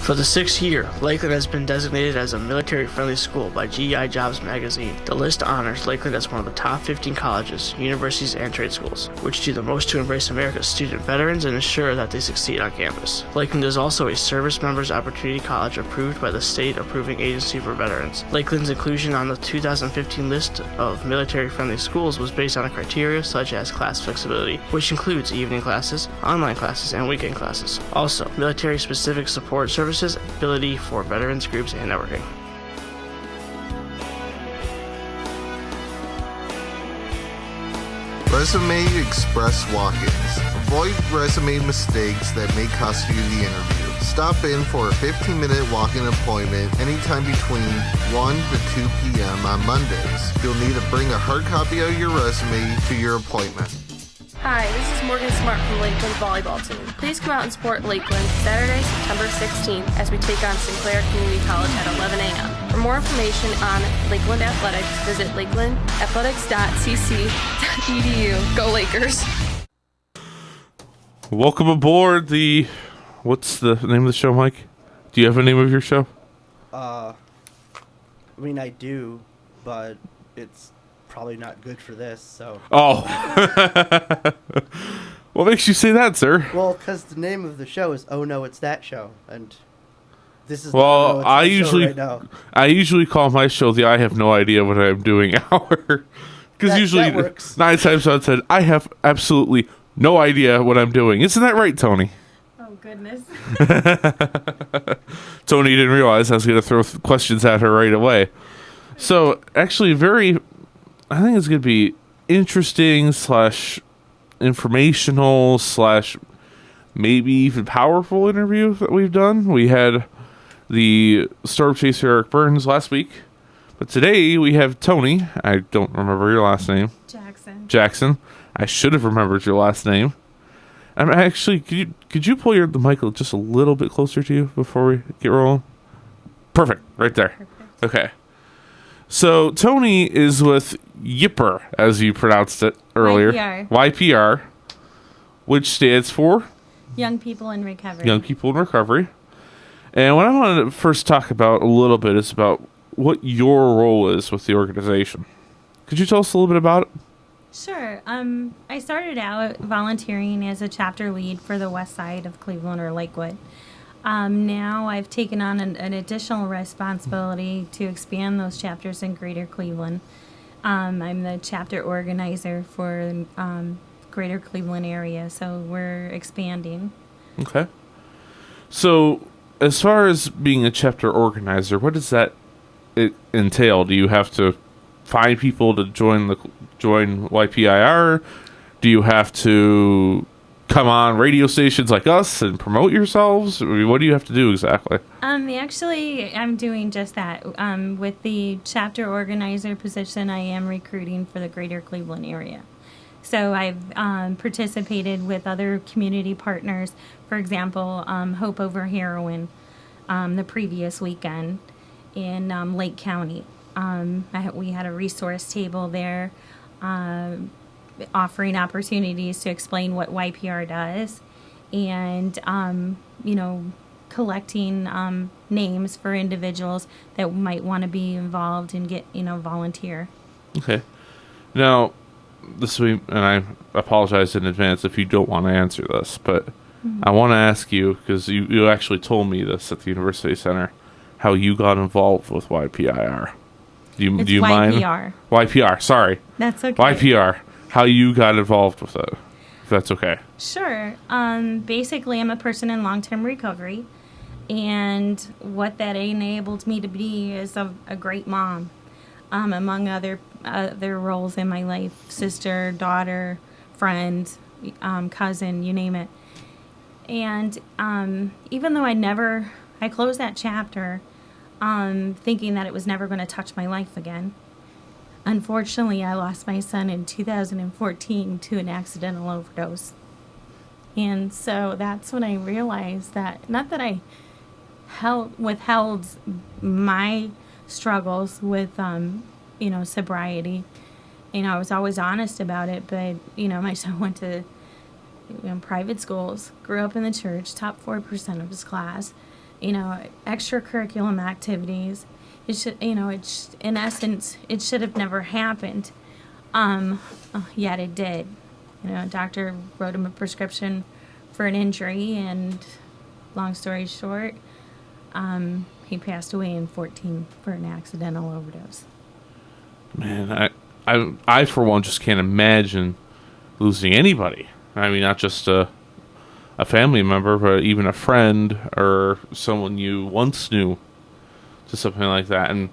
For the sixth year, Lakeland has been designated as a military-friendly school by GI Jobs magazine. The list honors Lakeland as one of the top 15 colleges, universities, and trade schools, which do the most to embrace America's student veterans and ensure that they succeed on campus. Lakeland is also a Service Members Opportunity College approved by the State Approving Agency for Veterans. Lakeland's inclusion on the 2015 list of military-friendly schools was based on a criteria such as class flexibility, which includes evening classes, online classes, and weekend classes. Also, military-specific support services, ability for veterans groups, and networking. Resume Express walk-ins. Avoid resume mistakes that may cost you the interview. Stop in for a 15-minute walk-in appointment anytime between 1 to 2 p.m. on Mondays. You'll need to bring a hard copy of your resume to your appointment. Hi, this is Morgan Smart from Lakeland Volleyball Team. Please come out and support Lakeland Saturday, September 16th as we take on Sinclair Community College at 11 a.m. For more information on Lakeland Athletics, visit lakelandathletics.cc.edu. Go Lakers! Welcome aboard the... What's the name of the show, Mike? Do you have a name of your show? I mean, I do, but it's probably not good for this, so... Oh. What makes you say that, sir? Well, because the name of the show is Oh No, It's That Show, and this is well, the I usually call my show the I have no idea what I'm doing hour. Because usually, that works. 9 times out of 10, I have absolutely no idea what I'm doing. Isn't that right, Tony? Oh, goodness. Tony didn't realize I was going to throw questions at her right away. So, actually, I think it's going to be interesting / informational / maybe even powerful interview that we've done. We had the Storm Chaser Eric Burns last week, but today we have Tony. I don't remember your last name. Jackson. I should have remembered your last name. I'm actually, could you pull the mic just a little bit closer to you before we get rolling? Perfect, right there. Perfect. Okay. So Tony is with YPR, as you pronounced it earlier. YPR, which stands for Young People in Recovery. Young People in Recovery. And what I wanted to first talk about a little bit is about what your role is with the organization. Could you tell us a little bit about it? Sure. I started out volunteering as a chapter lead for the west side of Cleveland or Lakewood. Now I've taken on an additional responsibility to expand those chapters in Greater Cleveland. I'm the chapter organizer for the Greater Cleveland area, so we're expanding. Okay. So, as far as being a chapter organizer, what does that entail? Do you have to find people to join YPIR? Do you have to come on radio stations like us and promote yourselves? I mean, what do you have to do exactly? Actually, I'm doing just that. With the chapter organizer position, I am recruiting for the Greater Cleveland area. So I've participated with other community partners, for example, Hope Over Heroin, the previous weekend in Lake County. We had a resource table there offering opportunities to explain what YPR does and, collecting names for individuals that might want to be involved and get, volunteer. Okay. Now, and I apologize in advance if you don't want to answer this, but I want to ask you, because you actually told me this at the University Center, how you got involved with YPIR. Do you mind? YPR, sorry. That's okay. YPR, how you got involved with it, if that's okay. Sure. Basically, I'm a person in long-term recovery, and what that enabled me to be is a great mom, among other roles in my life: sister, daughter, friend, cousin, you name it. And even though I closed that chapter thinking that it was never going to touch my life again. Unfortunately, I lost my son in 2014 to an accidental overdose. And so that's when I realized that, not that I withheld my struggles with, sobriety. I was always honest about it, but, my son went to private schools, grew up in the church, top 4% of his class, extracurriculum activities. It should, in essence, it should have never happened. Yet it did. A doctor wrote him a prescription for an injury, and long story short, he passed away in 2014 for an accidental overdose. Man, I for one just can't imagine losing anybody. I mean, not just a family member, but even a friend or someone you once knew to something like that. And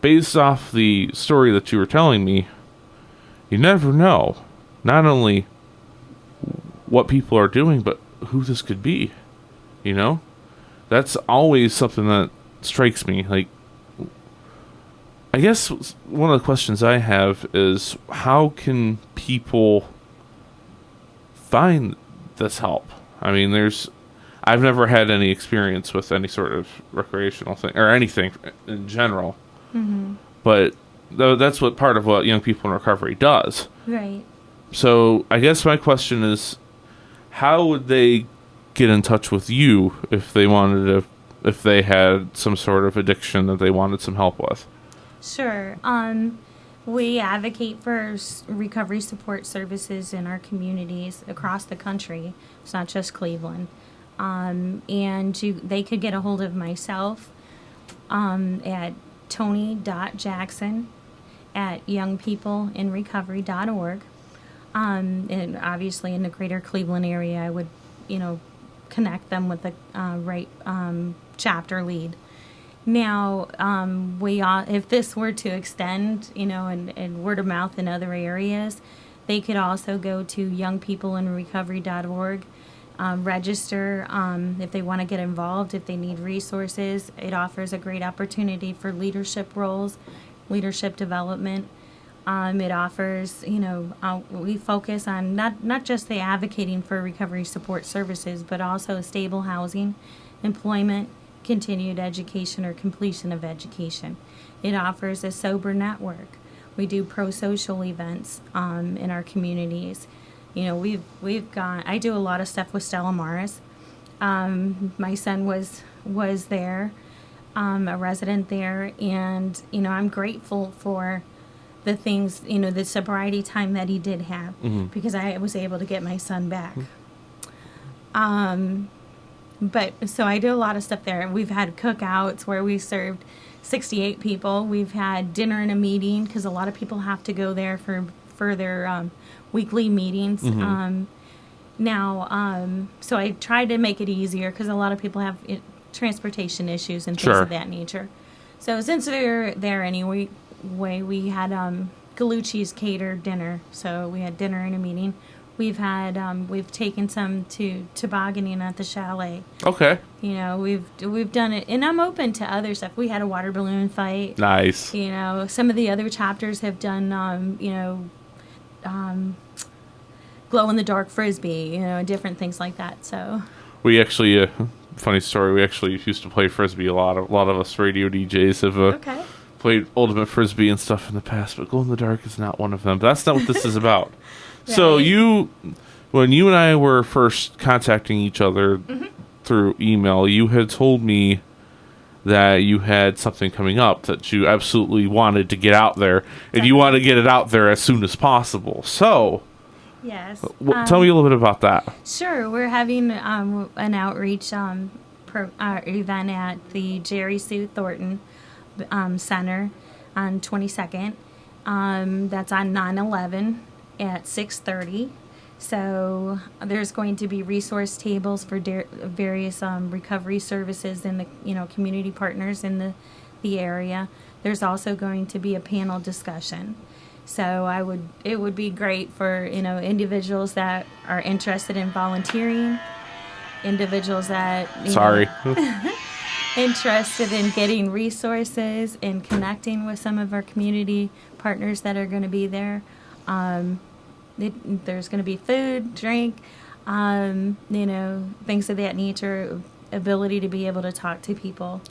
based off the story that you were telling me, you never know not only what people are doing, but who this could be. That's always something that strikes me. Like, I guess one of the questions I have is, how can people find this help? I mean, I've never had any experience with any sort of recreational thing or anything in general. Mm-hmm. But that's what part of what Young People in Recovery does. Right. So I guess my question is, how would they get in touch with you if they had some sort of addiction that they wanted some help with? Sure. We advocate for recovery support services in our communities across the country. It's not just Cleveland. And they could get a hold of myself at tony.jackson@youngpeopleinrecovery.org. And obviously in the greater Cleveland area, I would, connect them with the right chapter lead. Now, if this were to extend, and word of mouth in other areas, they could also go to youngpeopleinrecovery.org, register if they want to get involved, if they need resources. It offers a great opportunity for leadership roles, leadership development. It offers, we focus on not just the advocating for recovery support services, but also stable housing, employment, continued education or completion of education. It offers a sober network. We do pro-social events in our communities. I do a lot of stuff with Stella Maris. My son was there, a resident there, and I'm grateful for the things, the sobriety time that he did have, because I was able to get my son back. But so I do a lot of stuff there. We've had cookouts where we served 68 people. We've had dinner and a meeting because a lot of people have to go there for their weekly meetings. So I try to make it easier because a lot of people have transportation issues and things of that nature. So since they're there anyway, we had Galucci's catered dinner. So we had dinner and a meeting. We've had we've taken some to tobogganing at the chalet. Okay. We've done it, and I'm open to other stuff. We had a water balloon fight. Nice. Some of the other chapters have done glow in the dark frisbee, different things like that. So we actually funny story. We actually used to play frisbee a lot. A lot of us radio DJs have played ultimate frisbee and stuff in the past, but glow in the dark is not one of them. But that's not what this is about. Right. So when you and I were first contacting each other through email, you had told me that you had something coming up that you absolutely wanted to get out there, and you want to get it out there as soon as possible. So, yes, tell me a little bit about that. Sure, we're having an outreach event at the Jerry Sue Thornton Center on 22nd. That's on 9/11 at 6:30. So there's going to be resource tables for various recovery services and the community partners in the area. There's also going to be a panel discussion. So it would be great for individuals that are interested in volunteering, individuals that interested in getting resources and connecting with some of our community partners that are going to be there. There's going to be food, drink, things of that nature, ability to be able to talk to people.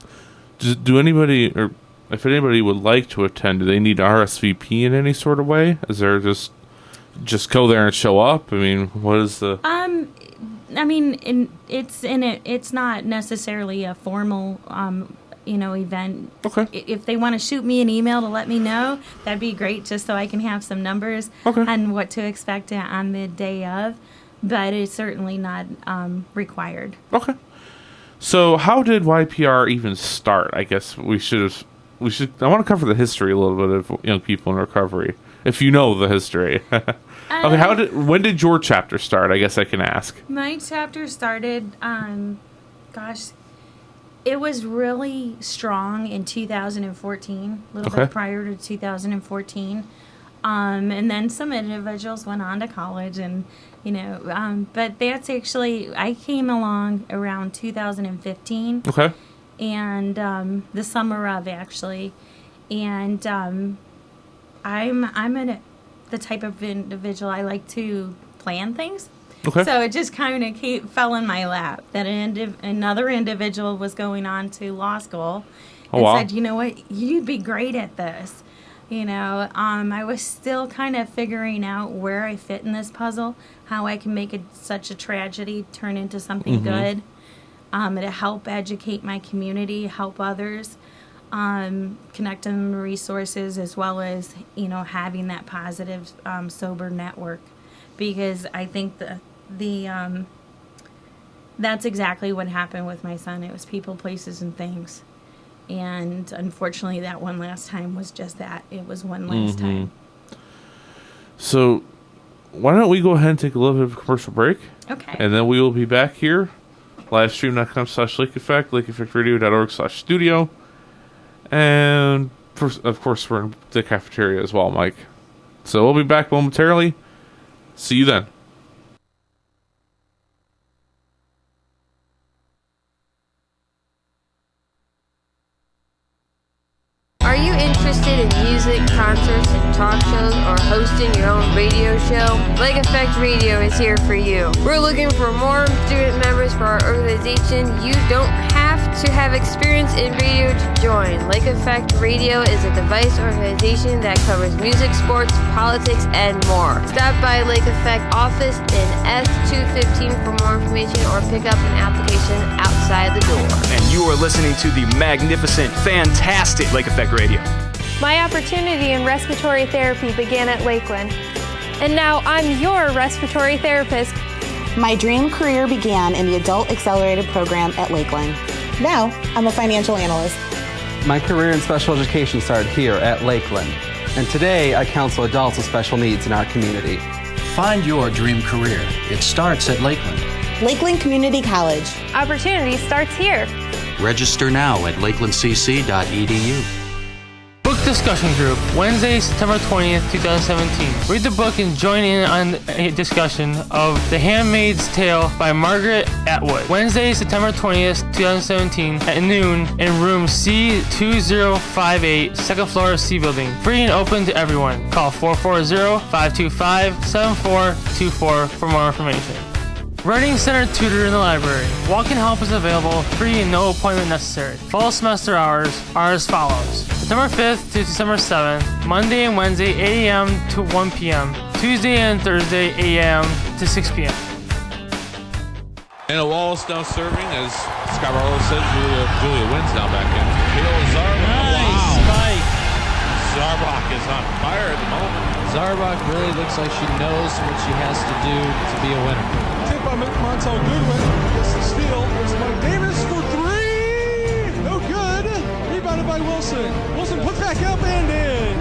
Do anybody, or if anybody would like to attend, do they need RSVP in any sort of way? Is there just go there and show up? I mean, what is the... It's not necessarily a formal, event. Okay. If they want to shoot me an email to let me know, that'd be great, just so I can have some numbers on what to expect on the day of. But it's certainly not required. Okay. So how did YPR even start? I guess we should. I want to cover the history a little bit of young people in recovery, if you know the history. Okay. When did your chapter start? I guess I can ask. My chapter started. It was really strong in 2014, a little bit prior to 2014. And then some individuals went on to college, and but that's actually, I came along around 2015. Okay. And the summer of, actually, and I'm the type of individual, I like to plan things. Okay. So it just kind of fell in my lap that another individual was going on to law school and said, you know what, you'd be great at this. I was still kind of figuring out where I fit in this puzzle, how I can make such a tragedy turn into something good, to help educate my community, help others, connect them to resources, as well as, having that positive, sober network. Because I think that's exactly what happened with my son. It was people, places, and things. And unfortunately, that one last time was just that. It was one last time. So why don't we go ahead and take a little bit of a commercial break? Okay. And then we will be back here. Livestream.com/Lake Effect, lakeeffectradio.org/studio. And of course, we're in the cafeteria as well, Mike. So we'll be back momentarily. See you then. Are you interested in music, concerts, and talk shows, or hosting your own radio show? Lake Effect Radio is here for you. We're looking for more student members for our organization. You don't have to have experience in radio to join. Lake Effect Radio is a device organization that covers music, sports, politics, and more. Stop by Lake Effect office in S215 for more information, or pick up an application outside the door. And you are listening to the magnificent, fantastic Lake Effect Radio. My opportunity in respiratory therapy began at Lakeland, and now I'm your respiratory therapist. My dream career began in the Adult Accelerated Program at Lakeland. Now, I'm a financial analyst. My career in special education started here at Lakeland, and today I counsel adults with special needs in our community. Find your dream career. It starts at Lakeland. Lakeland Community College. Opportunity starts here. Register now at lakelandcc.edu. Book discussion group, Wednesday, September 20th, 2017. Read the book and join in on a discussion of The Handmaid's Tale by Margaret Atwood. Wednesday, September 20th, 2017 at noon in room C2058, second floor of C Building. Free and open to everyone. Call 440-525-7424 for more information. Reading Center Tutor in the Library. Walk-in help is available, free and no appointment necessary. Fall semester hours are as follows. September 5th to December 7th, Monday and Wednesday 8 a.m. to 1 p.m. Tuesday and Thursday 8 a.m. to 6 p.m. And Wallace now serving, as Scott Barlow said. Julia wins now back in. Kayla Zarbach. Nice spike. Zarbach is on fire at the moment. Zarbach really looks like she knows what she has to do to be a winner. Tip by Montel Goodwin. Gets the steal. There's Mike Davis for three. No good. Rebounded by Wilson. Wilson put back up and in.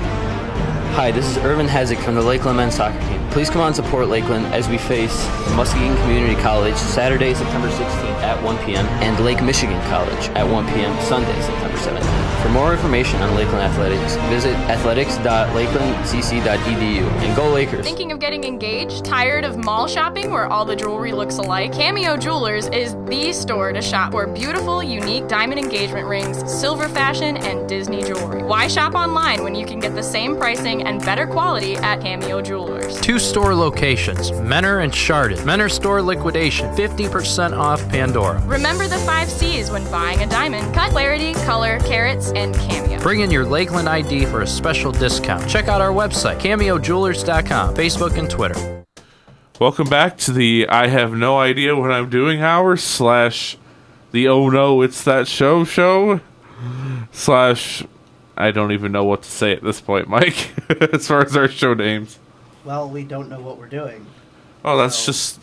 Hi, this is Irvin Hezek from the Lakeland men's soccer team. Please come out and support Lakeland as we face Muskegon Community College Saturday, September 16th at 1 p.m. and Lake Michigan College at 1 p.m. Sunday, September 17th. For more information on Lakeland Athletics, visit athletics.lakelandcc.edu and go Lakers. Thinking of getting engaged? Tired of mall shopping where all the jewelry looks alike? Cameo Jewelers is the store to shop for beautiful, unique diamond engagement rings, silver fashion, and Disney jewelry. Why shop online when you can get the same pricing and better quality at Cameo Jewelers? 2 store locations, Menor and Chardon. Menor store liquidation, 50% off Pandora. Remember the 5 C's when buying a diamond: cut, clarity, color, carats, and Cameo. Bring in your Lakeland ID for a special discount. Check out our website, CameoJewelers.com, Facebook, and Twitter. Welcome back to the I have no idea what I'm doing hour / the oh no it's that show / I don't even know what to say at this point, Mike, as far as our show names. Well, we don't know what we're doing. Oh, that's just...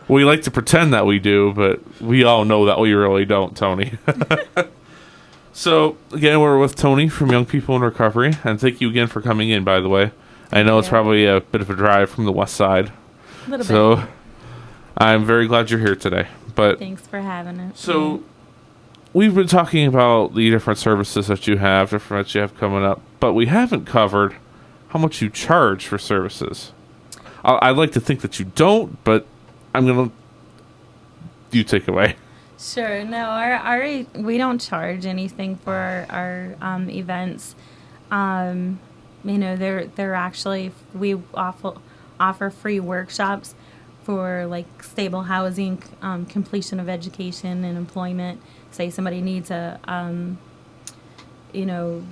We like to pretend that we do, but we all know that we really don't, Tony. So, again, we're with Tony from Young People in Recovery, and thank you again for coming in, by the way. I know it's probably a bit of a drive from the west side. A little so, bit. I'm very glad you're here today. But Thanks for having us. So, we've been talking about the different services that you have, different that you have coming up, but we haven't covered how much you charge for services. I'd like to think that you don't, but I'm going to... You take away. Sure. No, our we don't charge anything for our events. They're actually... We offer free workshops for like stable housing, completion of education and employment. Say somebody needs a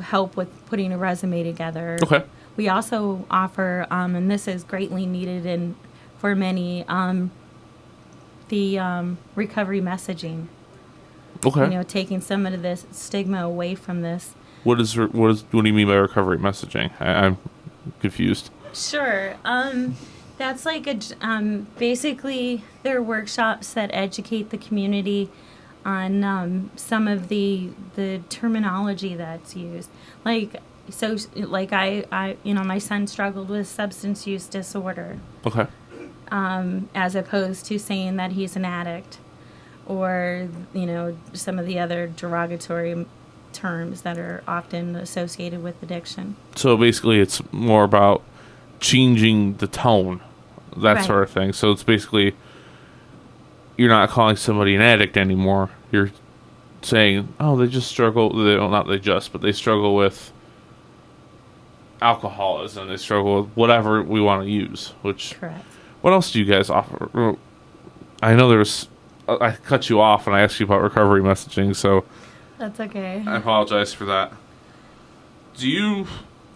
help with putting a resume together. Okay. We also offer, and this is greatly needed for many, the recovery messaging. Okay. Taking some of this stigma away from this. What do you mean by recovery messaging? I'm confused. Sure. That's like basically they're workshops that educate the community on some of the terminology that's used. I my son struggled with substance use disorder. Okay. As opposed to saying that he's an addict, or some of the other derogatory terms that are often associated with addiction. So basically, it's more about changing the tone, that Right. sort of thing. So it's basically, you're not calling somebody an addict anymore. You're saying, oh, they just struggle. They struggle with alcoholism. They struggle with whatever we want to use. Which, correct. What else do you guys offer? I know I cut you off and I asked you about recovery messaging, so That's okay. I apologize for that. Do you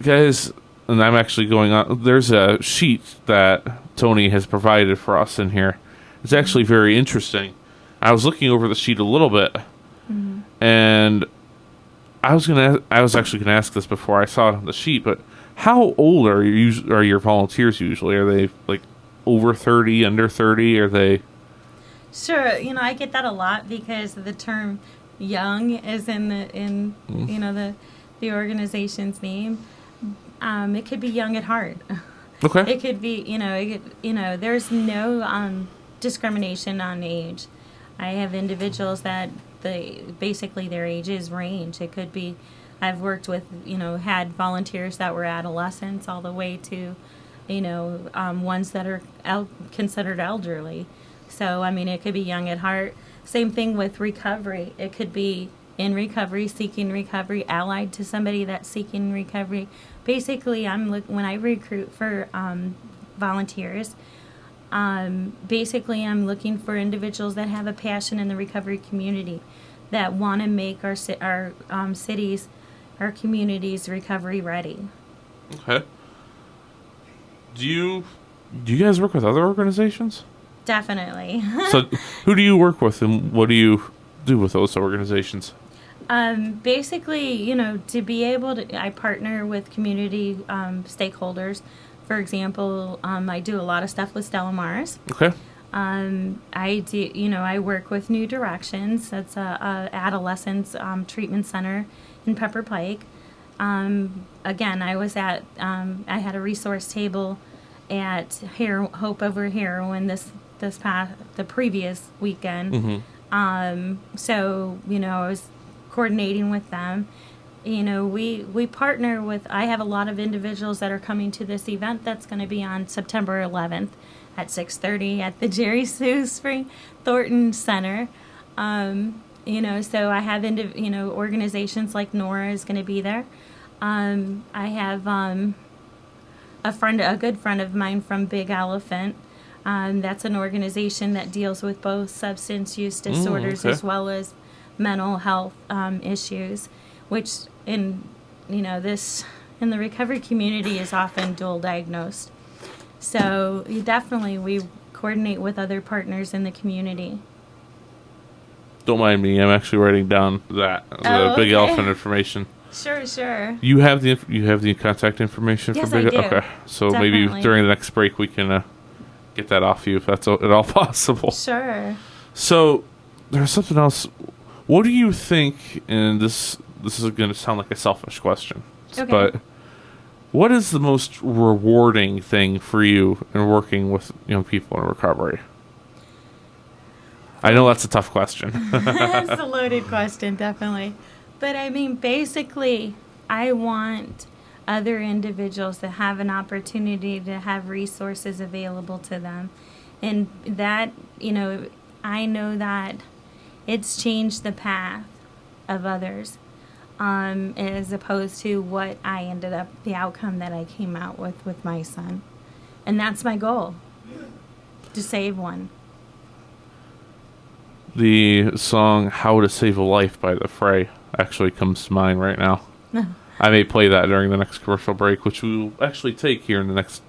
guys, and I'm actually going on, there's a sheet that Tony has provided for us in here. It's actually very interesting. I was looking over the sheet a little bit, and I was actually gonna ask this before I saw it on the sheet, but how old are your volunteers usually? Are they like over 30, under 30? Are they? Sure. I get that a lot because the term young is in the organization's name. It could be young at heart. Okay. It could be, there's no discrimination on age. I have individuals that basically their ages range. It could be, I've worked with, had volunteers that were adolescents all the way to, ones that are considered elderly. So, it could be young at heart. Same thing with recovery. It could be in recovery, seeking recovery, allied to somebody that's seeking recovery. Basically, when I recruit for volunteers, basically I'm looking for individuals that have a passion in the recovery community, that want to make our cities, our communities recovery ready. Okay. Do you guys work with other organizations? Definitely. So, who do you work with, and what do you do with those organizations? Basically, to be able to, I partner with community stakeholders. For example, I do a lot of stuff with Stella Maris. Okay. I do, I work with New Directions. That's a adolescents treatment center in Pepper Pike. Again, I was I had a resource table at Hope Over Heroin the previous weekend. So, I was coordinating with them. We partner with, I have a lot of individuals that are coming to this event that's going to be on September 11th at 6:30 at the Jerry Sue Spring Thornton Center. So I have, organizations like Nora is going to be there. I have a good friend of mine from Big Elephant. That's an organization that deals with both substance use disorders as well as mental health issues, which in the recovery community is often dual diagnosed. So we coordinate with other partners in the community. Don't mind me. I'm actually writing down the Big Elephant information. Sure. You have the contact information Yes, for Big I do. Okay. So maybe Definitely. during the next break we can get that off you if that's at all possible. Sure. So there's something else. What do you think? And this is going to sound like a selfish question, but what is the most rewarding thing for you in working with young people in recovery? I know that's a tough question. That's a loaded question, definitely. But I mean, basically, I want other individuals to have an opportunity to have resources available to them. And that, I know that it's changed the path of others, as opposed to what I ended up, the outcome that I came out with my son. And that's my goal, to save one. The song "How to Save a Life" by The Fray actually comes to mind right now. I may play that during the next commercial break, which we will actually take here in the next...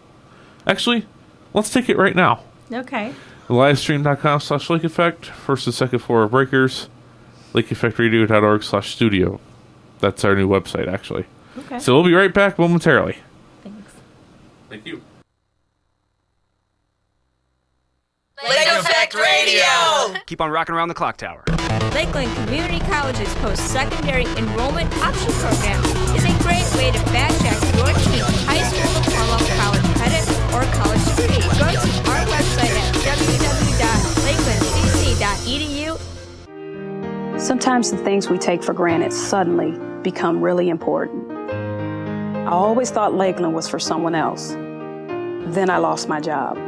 Actually, let's take it right now. Okay. Livestream.com/Lake Effect, first and second floor of Breakers, lakeeffectradio.org/studio. That's our new website, actually. Okay. So we'll be right back momentarily. Thanks. Thank you. Lake Effect Radio! Keep on rocking around the clock tower. Lakeland Community College's post-secondary enrollment option program is a great way to fast-track your team's high school diploma, college credit, or college degree. Go to our website at www.lakelandcc.edu. Sometimes the things we take for granted suddenly become really important. I always thought Lakeland was for someone else. Then I lost my job.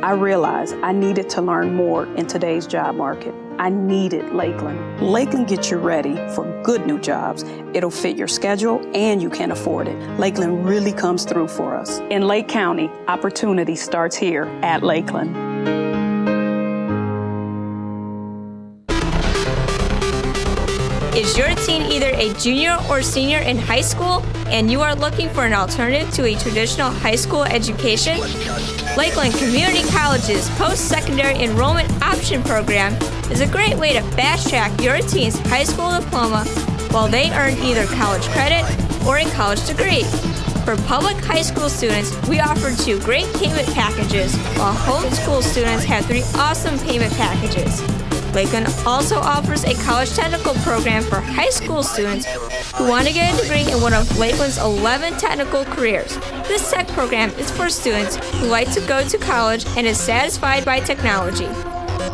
I realized I needed to learn more in today's job market. I needed Lakeland. Lakeland gets you ready for good new jobs. It'll fit your schedule and you can afford it. Lakeland really comes through for us. In Lake County, opportunity starts here at Lakeland. Is your teen either a junior or senior in high school and you are looking for an alternative to a traditional high school education? Lakeland Community College's post-secondary enrollment option program is a great way to fast-track your teen's high school diploma while they earn either college credit or a college degree. For public high school students, we offer 2 great payment packages, while homeschool students have 3 awesome payment packages. Lakeland also offers a college technical program for high school students who want to get a degree in one of Lakeland's 11 technical careers. This tech program is for students who like to go to college and is satisfied by technology.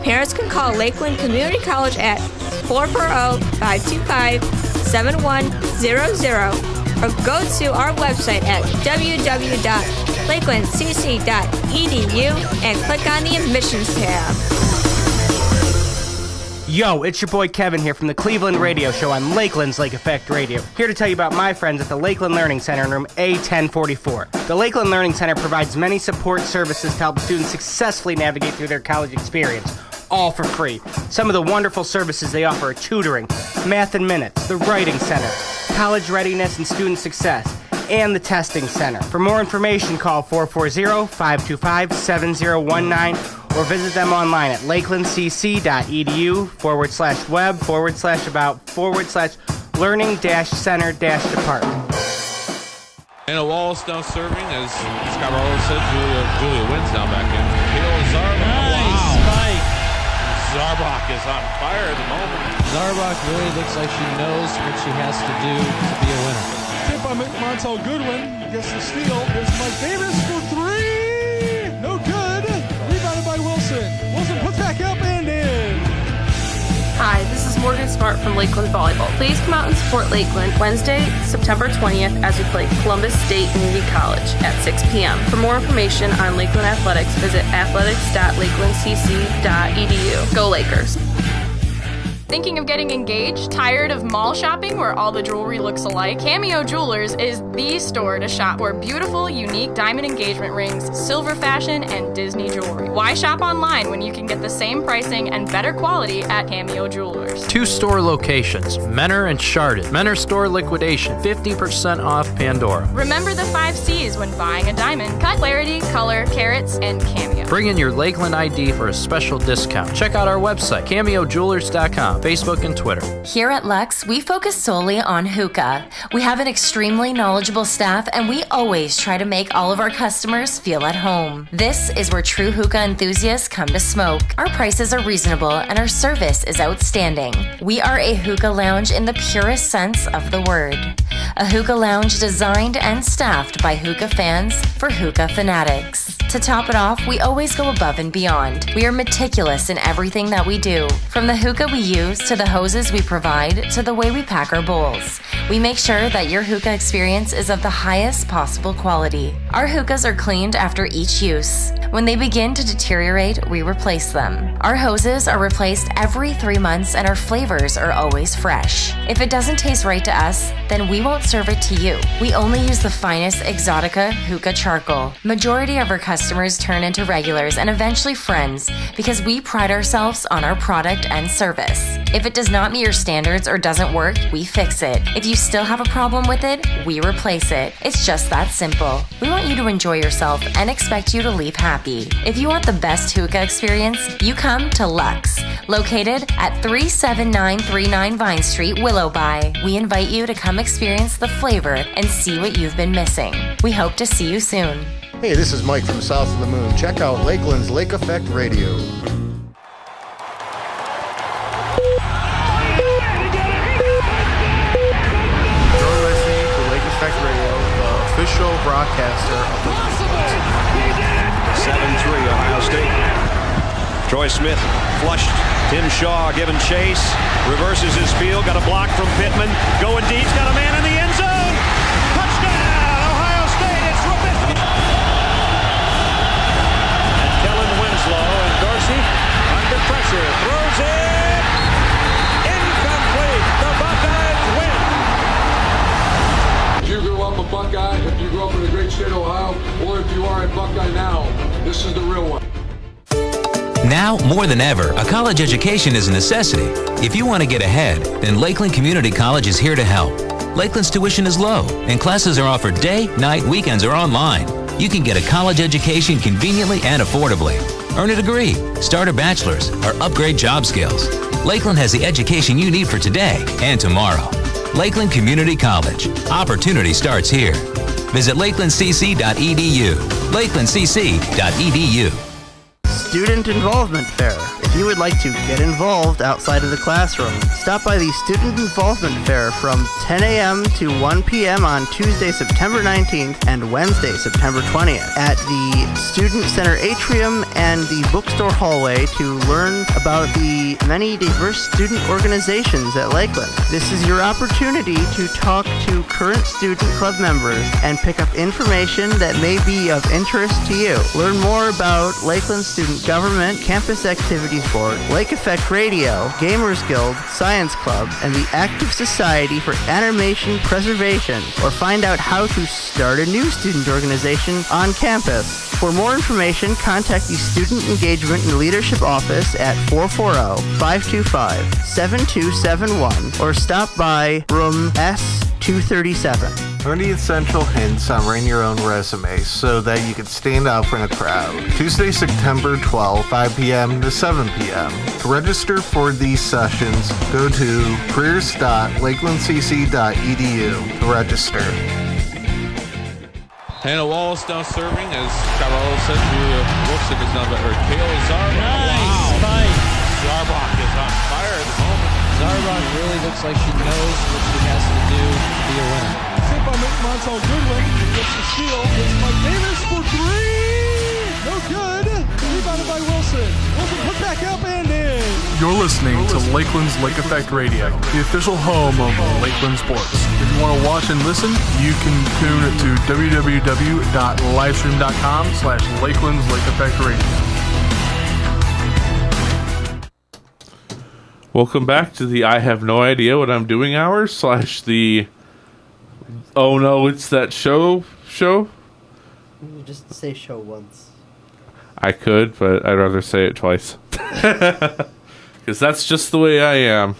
Parents can call Lakeland Community College at 440-525-7100 or go to our website at www.lakelandcc.edu and click on the admissions tab. Yo, it's your boy Kevin here from the Cleveland Radio Show on Lakeland's Lake Effect Radio. Here to tell you about my friends at the Lakeland Learning Center in room A1044. The Lakeland Learning Center provides many support services to help students successfully navigate through their college experience, all for free. Some of the wonderful services they offer are tutoring, Math in Minutes, the Writing Center, College Readiness and Student Success, and the Testing Center. For more information, call 440-525-7019 or visit them online at lakelandcc.edu/web/about/learning-center-department. And a Wallace now serving as Scott Barlow said, Julia Wynn's now back in. Kale Zarbach. Nice spike. Zarbach is on fire at the moment. Zarbach really looks like she knows what she has to do to be a winner. Tip by Montel Goodwin gets the steal. There's Mike Davis for 3. No good. Rebounded by Wilson. Wilson puts back up and in. Hi, this is Morgan Smart from Lakeland Volleyball. Please come out and support Lakeland Wednesday, September 20th as we play Columbus State Community College at 6 p.m. For more information on Lakeland Athletics, visit athletics.lakelandcc.edu. Go Lakers! Thinking of getting engaged? Tired of mall shopping where all the jewelry looks alike? Cameo Jewelers is the store to shop for beautiful, unique diamond engagement rings, silver fashion, and Disney jewelry. Why shop online when you can get the same pricing and better quality at Cameo Jewelers? 2 store locations, Menor and Chardon. Menor store liquidation, 50% off Pandora. Remember the 5 C's when buying a diamond. Cut, clarity, color, carats, and Cameo. Bring in your Lakeland ID for a special discount. Check out our website, CameoJewelers.com, Facebook and Twitter. Here at Lux, we focus solely on hookah. We have an extremely knowledgeable staff, and we always try to make all of our customers feel at home. This is where true hookah enthusiasts come to smoke. Our prices are reasonable, and our service is outstanding. We are a hookah lounge in the purest sense of the word. A hookah lounge designed and staffed by hookah fans for hookah fanatics. To top it off, we always go above and beyond. We are meticulous in everything that we do. From the hookah we use, to the hoses we provide, to the way we pack our bowls. We make sure that your hookah experience is of the highest possible quality. Our hookahs are cleaned after each use. When they begin to deteriorate, we replace them. Our hoses are replaced every 3 months, and our flavors are always fresh. If it doesn't taste right to us, then we won't serve it to you. We only use the finest Exotica hookah charcoal. Majority of our customers turn into regulars and eventually friends because we pride ourselves on our product and service. If it does not meet your standards or doesn't work, we fix it. If you still have a problem with it, we replace it. It's just that simple. We want you to enjoy yourself and expect you to leave happy. If you want the best hookah experience, you come to Lux, located at 37939 Vine Street, Willowby. We invite you to come experience the flavor and see what you've been missing. We hope to see you soon. Hey, this is Mike from South of the Moon. Check out Lakeland's Lake Effect Radio. You're listening to Lake Effect Radio, the official broadcaster of the 7-3 Ohio State. Troy Smith flushed. Tim Shaw giving chase. Reverses his field. Got a block from Pittman. Going deep. He's got a man in the end zone. Touchdown, Ohio State. It's Robisky. And Kellen Winslow and Dorsey under pressure. Throws it. Incomplete. The Buckeyes win. If you grew up a Buckeye, if you grew up in the great state of Ohio, or if you are a Buckeye now, this is the real one. Now, more than ever, a college education is a necessity. If you want to get ahead, then Lakeland Community College is here to help. Lakeland's tuition is low, and classes are offered day, night, weekends, or online. You can get a college education conveniently and affordably. Earn a degree, start a bachelor's, or upgrade job skills. Lakeland has the education you need for today and tomorrow. Lakeland Community College. Opportunity starts here. Visit lakelandcc.edu. lakelandcc.edu. Student Involvement Fair. If you would like to get involved outside of the classroom, stop by the Student Involvement Fair from 10 a.m. to 1 p.m. on Tuesday, September 19th and Wednesday, September 20th at the Student Center Atrium and the bookstore hallway to learn about the many diverse student organizations at Lakeland. This is your opportunity to talk to current student club members and pick up information that may be of interest to you. Learn more about Lakeland Student Government, Campus Activities Board, Lake Effect Radio, Gamers Guild, Science Club, and the Active Society for Animation Preservation, or find out how to start a new student organization on campus. For more information, contact the Student Engagement and Leadership Office at 440-525-7271 or stop by room S237. 30 essential hints on writing your own resume so that you can stand out in a crowd. Tuesday, September 12th, 5 p.m. to 7 p.m. To register for these sessions, go to careers.lakelandcc.edu to register. Hannah Wallace now serving as Caballero said. Julia Wilson is now better. Kayla Zarbach. Nice fight. Zarbach is on fire at the moment. Zarbach really looks like she knows what she has to do to be a winner. Tip by Montel Goodwin. Gets the steal. It's Mike Davis for three. No good. Rebounded by Wilson. Wilson put back up and in. You're listening to Lakeland's Lake Effect Radio, the official home of Lakeland Sports. If you want to watch and listen, you can tune it to www.livestream.com/Lakeland's Lake Effect Radio. Welcome back to the I have no idea what I'm doing hour / the oh no, it's that show. You just say show once. I could, but I'd rather say it twice. Because that's just the way I am.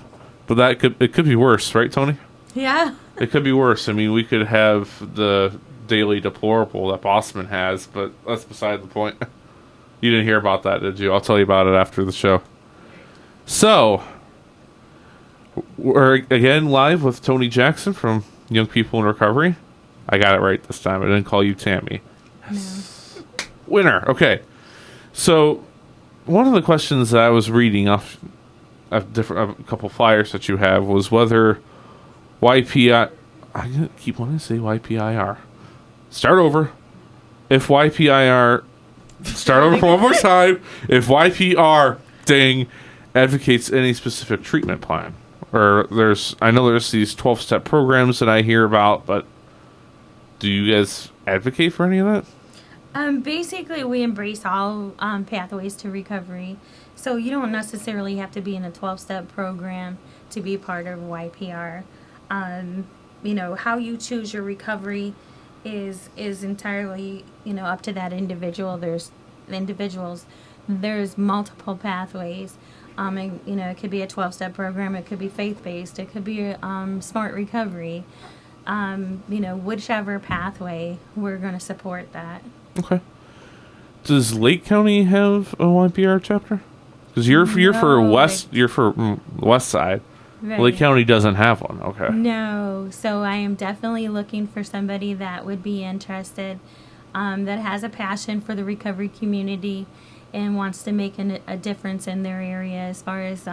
But it could be worse, right, Tony? Yeah. It could be worse. I mean, we could have the daily deplorable that Bossman has, but that's beside the point. You didn't hear about that, did you? I'll tell you about it after the show. So, we're again live with Tony Jackson from Young People in Recovery. I got it right this time. I didn't call you Tammy. Yes. No. Winner. Okay. So, one of the questions that I was reading off a couple flyers that you have was whether YPI... I keep wanting to say YPIR. Start over. If YPIR... Start over one more time. If YPR, advocates any specific treatment plan. Or I know there's these 12-step programs that I hear about, but do you guys advocate for any of that? Basically, we embrace all pathways to recovery. So you don't necessarily have to be in a 12-step program to be part of YPR. How you choose your recovery is entirely, up to that individual. There's multiple pathways. It could be a 12-step program. It could be faith-based. It could be smart recovery. Whichever pathway, we're going to support that. Okay. Does Lake County have a YPR chapter? Because you're for West Side. Right. Lake County doesn't have one. Okay. No. So I am definitely looking for somebody that would be interested, that has a passion for the recovery community and wants to make a difference in their area as far as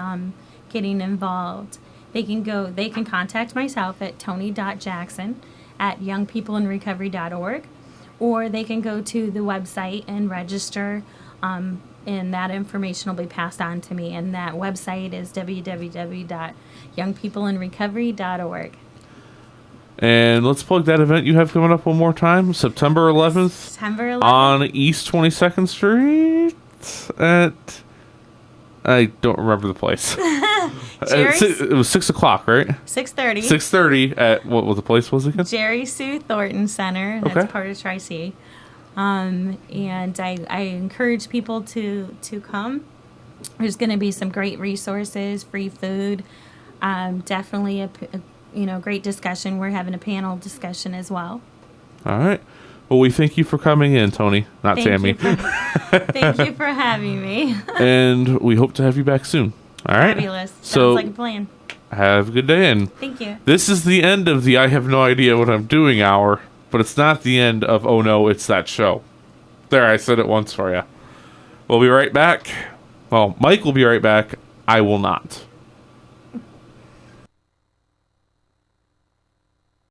getting involved. They can contact myself at tony.jackson@youngpeopleinrecovery.org, or they can go to the website and register, and that information will be passed on to me. And that website is www.youngpeopleinrecovery.org. And let's plug that event you have coming up one more time. September 11th. On East 22nd Street at... I don't remember the place. It was 6 o'clock, right? 6:30. 6:30 at what the place was again? Jerry Sue Thornton Center. That's part of Tri-C. And I encourage people to come. There's going to be some great resources, free food, definitely a great discussion. We're having a panel discussion as well. All right. Well, we thank you for coming in, Tony, not Tammy. Thank you for having me. And we hope to have you back soon. All right. Fabulous. Sounds like a plan. Have a good day. And thank you. This is the end of the I have no idea what I'm doing hour, but it's not the end of oh no, it's that show. There, I said it once for you. We'll be right back. Well, Mike will be right back. I will not.